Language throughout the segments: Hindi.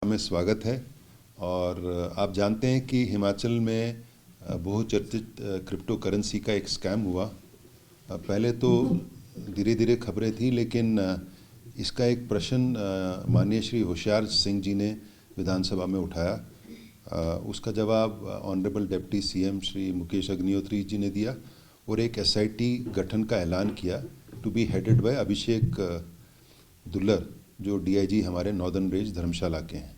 में स्वागत है। और आप जानते हैं कि हिमाचल में बहुचर्चित क्रिप्टो करेंसी का एक स्कैम हुआ। पहले तो धीरे धीरे खबरें थी, लेकिन इसका एक प्रश्न माननीय श्री होशियार सिंह जी ने विधानसभा में उठाया। उसका जवाब honourable deputy CM Shri Mukesh Agnihotri ji ने दिया और एक एसआईटी गठन का ऐलान किया, to be headed by Abhishek Dullar, जो डीआईजी हमारे नॉर्दर्न रेंज धर्मशाला के हैं।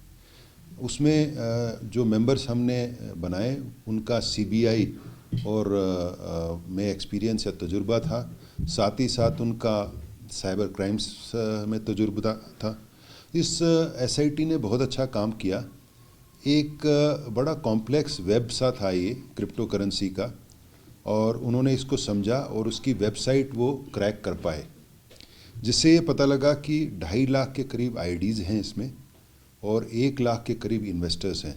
उसमें जो मेंबर्स हमने बनाए उनका सीबीआई और में एक्सपीरियंस या तजुर्बा था, साथ ही साथ उनका साइबर क्राइम्स में तजुर्बा था। इस एसआईटी ने बहुत अच्छा काम किया। एक बड़ा कॉम्प्लेक्स वेब सा था ये क्रिप्टो करेंसी का, और उन्होंने इसको समझा और उसकी वेबसाइट वो क्रैक कर पाए, जिससे ये पता लगा कि 2.5 लाख के करीब आईडीज़ हैं इसमें और 1 लाख के करीब इन्वेस्टर्स हैं।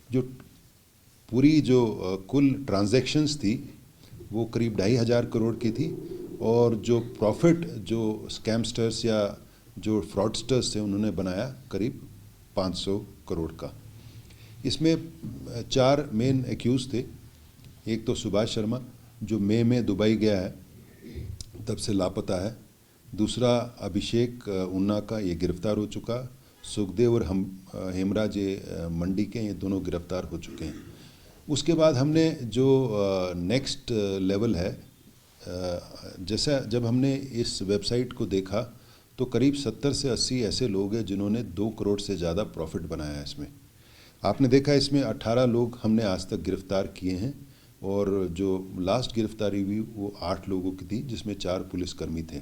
जो पूरी कुल ट्रांजैक्शंस थी वो करीब 2,500 करोड़ की थी, और जो प्रॉफिट जो स्कैमस्टर्स या जो फ्रॉडस्टर्स थे उन्होंने बनाया करीब 500 करोड़ का। इसमें 4 मेन एक्यूज थे। एक तो सुभाष शर्मा, जो मई में दुबई गया है, तब से लापता है। दूसरा अभिषेक उन्ना का, ये गिरफ्तार हो चुका। सुखदेव और हेमराज मंडी के, ये दोनों गिरफ्तार हो चुके हैं। उसके बाद हमने जो नेक्स्ट लेवल है, जैसा जब हमने इस वेबसाइट को देखा तो करीब 70 से 80 ऐसे लोग हैं जिन्होंने 2 करोड़ से ज़्यादा प्रॉफिट बनाया है इसमें। आपने देखा इसमें 18 लोग हमने आज तक गिरफ्तार किए हैं, और जो लास्ट गिरफ्तारी हुई वो 8 लोगों की थी, जिसमें 4 पुलिसकर्मी थे।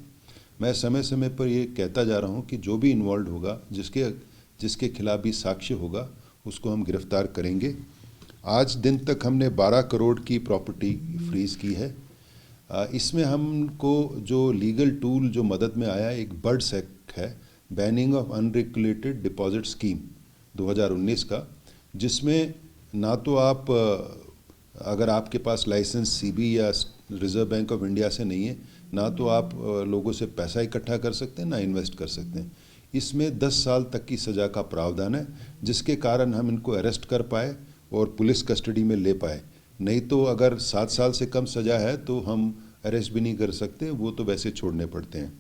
मैं समय समय पर ये कहता जा रहा हूँ कि जो भी इन्वॉल्व होगा, जिसके खिलाफ भी साक्ष्य होगा, उसको हम गिरफ्तार करेंगे। आज दिन तक हमने 12 करोड़ की प्रॉपर्टी फ्रीज की है। इसमें हमको जो लीगल टूल जो मदद में आया, एक बर्ड्स एक्ट है, banning of unregulated deposit scheme 2019 का, जिसमें ना तो आप अगर आपके पास लाइसेंस सीबी या रिजर्व बैंक ऑफ इंडिया से नहीं है, ना तो आप लोगों से पैसा इकट्ठा कर सकते हैं, ना इन्वेस्ट कर सकते हैं। इसमें 10 साल तक की सज़ा का प्रावधान है, जिसके कारण हम इनको अरेस्ट कर पाए और पुलिस कस्टडी में ले पाए। नहीं तो अगर 7 साल से कम सज़ा है तो हम अरेस्ट भी नहीं कर सकते, वो तो वैसे छोड़ने पड़ते हैं।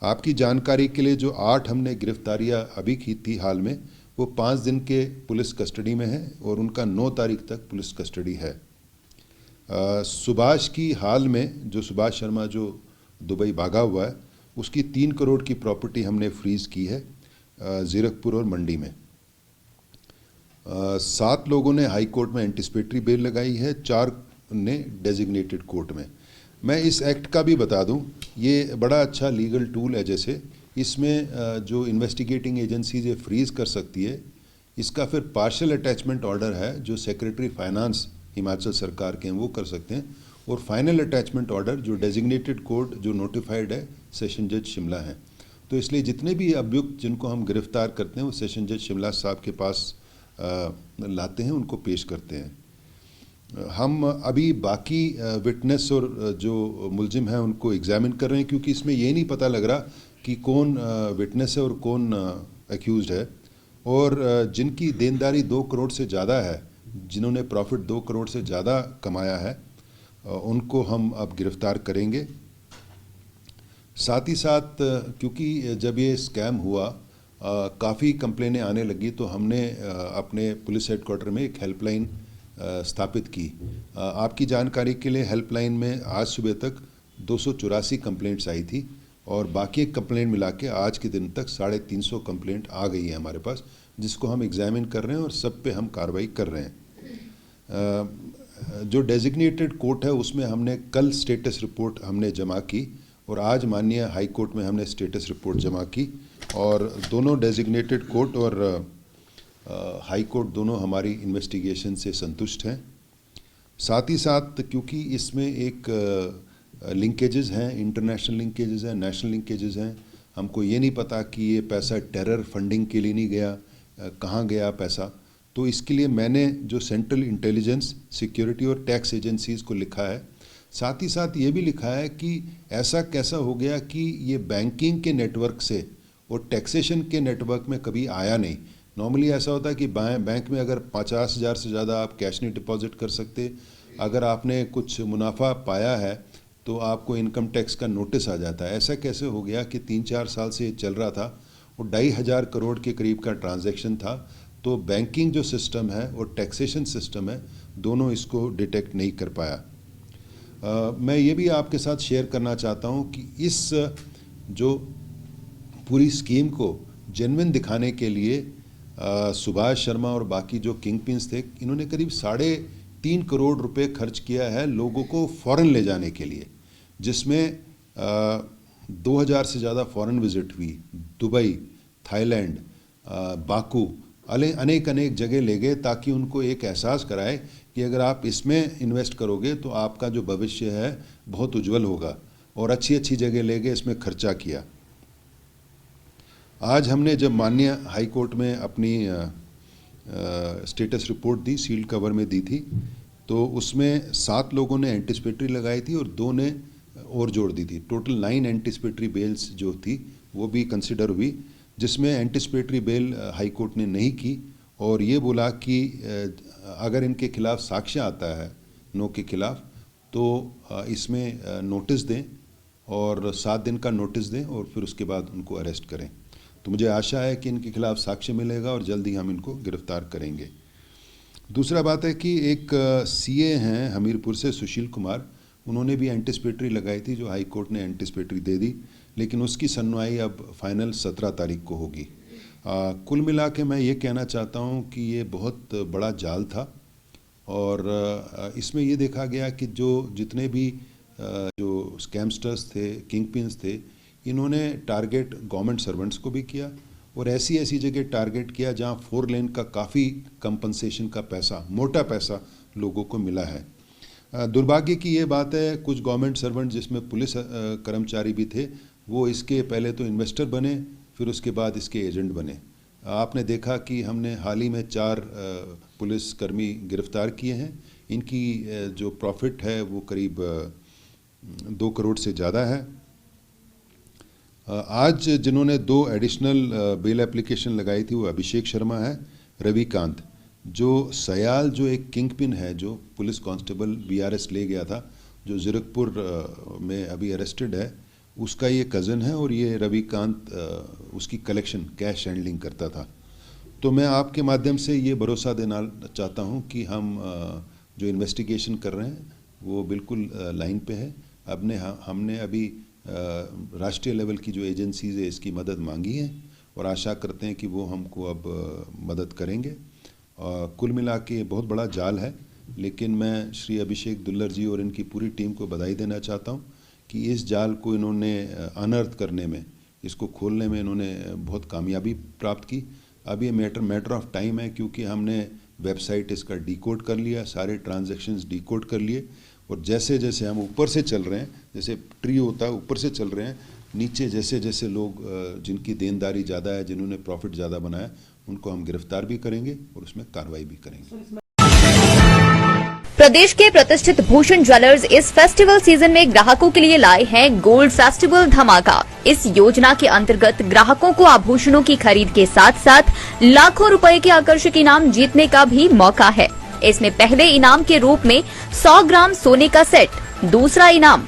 आपकी जानकारी के लिए, जो 8 हमने गिरफ्तारियाँ अभी की थी हाल में, वो 5 दिन के पुलिस कस्टडी में है और उनका 9 तारीख तक पुलिस कस्टडी है। सुभाष की हाल में, जो सुभाष शर्मा जो दुबई भागा हुआ है, उसकी 3 करोड़ की प्रॉपर्टी हमने फ्रीज़ की है ज़ीरकपुर और मंडी में। 7 लोगों ने हाई कोर्ट में एंटिसिपेटरी बेल लगाई है, 4 ने डेजिग्नेटेड कोर्ट में। मैं इस एक्ट का भी बता दूं, ये बड़ा अच्छा लीगल टूल है। जैसे इसमें जो इन्वेस्टिगेटिंग एजेंसीज ये फ्रीज़ कर सकती है, इसका फिर पार्शियल अटैचमेंट ऑर्डर है जो सेक्रेटरी फाइनेंस हिमाचल सरकार के हैं वो कर सकते हैं, और फाइनल अटैचमेंट ऑर्डर जो डेजिग्नेटेड कोर्ट जो नोटिफाइड है सेशन जज शिमला है। तो इसलिए जितने भी अभियुक्त जिनको हम गिरफ्तार करते हैं वो सेशन जज शिमला साहब के पास लाते हैं, उनको पेश करते हैं। हम अभी बाकी विटनेस और जो मुलजिम हैं उनको एग्जामिन कर रहे हैं, क्योंकि इसमें ये नहीं पता लग रहा कि कौन विटनेस है और कौन एक्यूज्ड है। और जिनकी देनदारी 2 करोड़ से ज़्यादा है, जिन्होंने प्रॉफिट 2 करोड़ से ज़्यादा कमाया है, उनको हम अब गिरफ्तार करेंगे। साथ ही साथ क्योंकि जब ये स्कैम हुआ काफ़ी कंप्लेनें आने लगी, तो हमने अपने पुलिस हेडक्वार्टर में एक हेल्पलाइन स्थापित की। आपकी जानकारी के लिए, हेल्पलाइन में आज सुबह तक 284 कंप्लेंट्स आई थी, और बाकी कंप्लेंट मिला के आज के दिन तक 350 कंप्लेंट आ गई है हमारे पास, जिसको हम एग्जामिन कर रहे हैं और सब पे हम कार्रवाई कर रहे हैं। जो डेजिग्नेटेड कोर्ट है उसमें हमने कल स्टेटस रिपोर्ट हमने जमा की, और आज माननीय हाई कोर्ट में हमने स्टेटस रिपोर्ट जमा की, और दोनों डेजिग्नेटेड कोर्ट और हाई कोर्ट दोनों हमारी इन्वेस्टिगेशन से संतुष्ट हैं। साथ ही साथ क्योंकि इसमें एक लिंकेजेस हैं, इंटरनेशनल लिंकेजेस हैं, नेशनल लिंकेजेस हैं, हमको ये नहीं पता कि ये पैसा टेरर फंडिंग के लिए नहीं गया, कहाँ गया पैसा। तो इसके लिए मैंने जो सेंट्रल इंटेलिजेंस, सिक्योरिटी और टैक्स एजेंसीज़ को लिखा है। साथ ही साथ ये भी लिखा है कि ऐसा कैसा हो गया कि ये बैंकिंग के नेटवर्क से और टैक्सेशन के नेटवर्क में कभी आया नहीं, नॉर्मली ऐसा होता है कि बैंक में अगर 50,000 से ज़्यादा आप कैश नहीं डिपॉजिट कर सकते। अगर आपने कुछ मुनाफा पाया है तो आपको इनकम टैक्स का नोटिस आ जाता है। ऐसा कैसे हो गया कि 3-4 साल से ये चल रहा था, वो 2,500 करोड़ के करीब का ट्रांजैक्शन था। तो बैंकिंग जो सिस्टम है और टैक्सेशन सिस्टम है, दोनों इसको डिटेक्ट नहीं कर पाया। मैं ये भी आपके साथ शेयर करना चाहता हूँ कि इस जो पूरी स्कीम को जेन्युइन दिखाने के लिए सुभाष शर्मा और बाकी जो किंग पिन्स थे, इन्होंने करीब 3.5 करोड़ रुपए खर्च किया है लोगों को फ़ॉरेन ले जाने के लिए, जिसमें 2000 से ज़्यादा फ़ॉरेन विज़िट हुई। दुबई, थाईलैंड, बाकू, अनेक जगह ले गए ताकि उनको एक एहसास कराए कि अगर आप इसमें इन्वेस्ट करोगे तो आपका जो भविष्य है बहुत उज्जवल होगा, और अच्छी जगह ले गए, इसमें खर्चा किया। आज हमने जब माननीय हाई कोर्ट में अपनी स्टेटस रिपोर्ट दी, सील्ड कवर में दी थी, तो उसमें 7 लोगों ने एंटिसिपेटरी लगाई थी और 2 ने और जोड़ दी थी। टोटल 9 एंटिसिपेटरी बेल्स जो थी वो भी कंसिडर हुई, जिसमें एंटिसिपेटरी बेल हाई कोर्ट ने नहीं की और ये बोला कि अगर इनके खिलाफ साक्ष्य आता है नो के खिलाफ तो इसमें नोटिस दें और 7 दिन का नोटिस दें और फिर उसके बाद उनको अरेस्ट करें। तो मुझे आशा है कि इनके खिलाफ साक्ष्य मिलेगा और जल्दी हम इनको गिरफ्तार करेंगे। दूसरा बात है कि एक सीए हैं हमीरपुर से, सुशील कुमार, उन्होंने भी एंटिसिपेटरी लगाई थी जो हाई कोर्ट ने एंटिसिपेटरी दे दी, लेकिन उसकी सुनवाई अब फाइनल 17 तारीख को होगी। कुल मिला के मैं ये कहना चाहता हूँ कि ये बहुत बड़ा जाल था और इसमें ये देखा गया कि जितने भी जो स्कैमस्टर्स थे, किंग पिन्स थे, इन्होंने टारगेट गवर्नमेंट सर्वेंट्स को भी किया और ऐसी जगह टारगेट किया जहाँ 4 लेन का काफ़ी कंपनसेशन का पैसा, मोटा पैसा लोगों को मिला है। दुर्भाग्य की ये बात है, कुछ गवर्नमेंट सर्वेंट जिसमें पुलिस कर्मचारी भी थे, वो इसके पहले तो इन्वेस्टर बने, फिर उसके बाद इसके एजेंट बने। आपने देखा कि हमने हाल ही में 4 पुलिसकर्मी गिरफ्तार किए हैं। इनकी जो प्रॉफिट है वो करीब 2 करोड़ से ज़्यादा है। आज जिन्होंने 2 एडिशनल बेल एप्लीकेशन लगाई थी वो अभिषेक शर्मा है, रविकांत, जो सयाल जो एक किंग पिन है, जो पुलिस कांस्टेबल बीआरएस ले गया था, जो ज़ीरकपुर में अभी अरेस्टेड है, उसका ये कज़न है और ये रविकांत उसकी कलेक्शन, कैश हैंडलिंग करता था। तो मैं आपके माध्यम से ये भरोसा देना चाहता हूँ कि हम जो इन्वेस्टिगेशन कर रहे हैं वो बिल्कुल लाइन पे है। हमने अभी राष्ट्रीय लेवल की जो एजेंसीज है इसकी मदद मांगी है और आशा करते हैं कि वो हमको अब मदद करेंगे। कुल मिला के बहुत बड़ा जाल है, लेकिन मैं श्री अभिषेक दुल्लर जी और इनकी पूरी टीम को बधाई देना चाहता हूँ कि इस जाल को इन्होंने अनर्थ करने में, इसको खोलने में इन्होंने बहुत कामयाबी प्राप्त की। अब ये मैटर ऑफ टाइम है, क्योंकि हमने वेबसाइट इसका डिकोड कर लिया, सारे ट्रांजैक्शंस डिकोड कर लिए और जैसे जैसे हम ऊपर से चल रहे हैं, जैसे ट्री होता है ऊपर से चल रहे हैं, नीचे जैसे लोग जिनकी देनदारी ज़्यादा है, जिन्होंने प्रॉफिट ज़्यादा बनाया, उनको हम गिरफ्तार भी करेंगे और उसमें कार्रवाई भी करेंगे। प्रदेश के प्रतिष्ठित भूषण ज्वेलर्स इस फेस्टिवल सीजन में ग्राहकों के लिए लाए हैं गोल्ड फेस्टिवल धमाका। इस योजना के अंतर्गत ग्राहकों को आभूषणों की खरीद के साथ साथ लाखों रुपए के आकर्षक इनाम जीतने का भी मौका है। इसमें पहले इनाम के रूप में 100 ग्राम सोने का सेट, दूसरा इनाम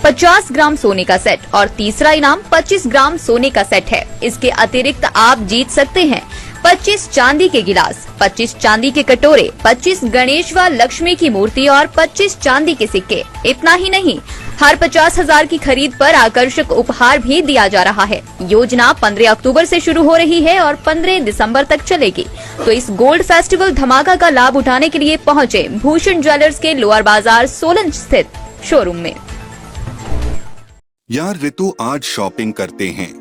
50 ग्राम सोने का सेट और तीसरा इनाम 25 ग्राम सोने का सेट है। इसके अतिरिक्त आप जीत सकते हैं 25 चांदी के गिलास, 25 चांदी के कटोरे, 25 गणेश व लक्ष्मी की मूर्ति और 25 चांदी के सिक्के। इतना ही नहीं, हर 50,000 की खरीद पर आकर्षक उपहार भी दिया जा रहा है। योजना 15 अक्टूबर से शुरू हो रही है और 15 दिसंबर तक चलेगी। तो इस गोल्ड फेस्टिवल धमाका का लाभ उठाने के लिए पहुंचे भूषण ज्वेलर्स के लोअर बाजार सोलन स्थित शोरूम में। यार ऋतु, आज शॉपिंग करते हैं,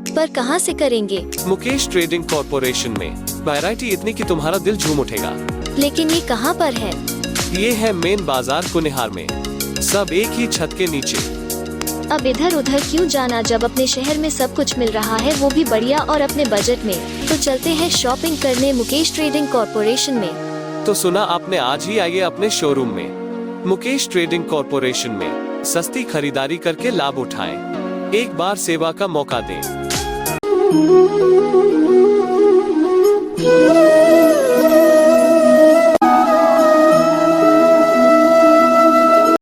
पर कहां से करेंगे? मुकेश ट्रेडिंग कॉर्पोरेशन में वैरायटी इतनी कि तुम्हारा दिल झूम उठेगा। लेकिन ये कहां पर है? ये है मेन बाजार कुनिहार में, सब एक ही छत के नीचे। अब इधर उधर क्यों जाना जब अपने शहर में सब कुछ मिल रहा है, वो भी बढ़िया और अपने बजट में। तो चलते हैं शॉपिंग करने मुकेश ट्रेडिंग कॉर्पोरेशन में। तो सुना आपने, आज ही आइए अपने शोरूम में। मुकेश ट्रेडिंग कॉर्पोरेशन में सस्ती खरीदारी करके लाभ उठाएं। एक बार सेवा का मौका दें।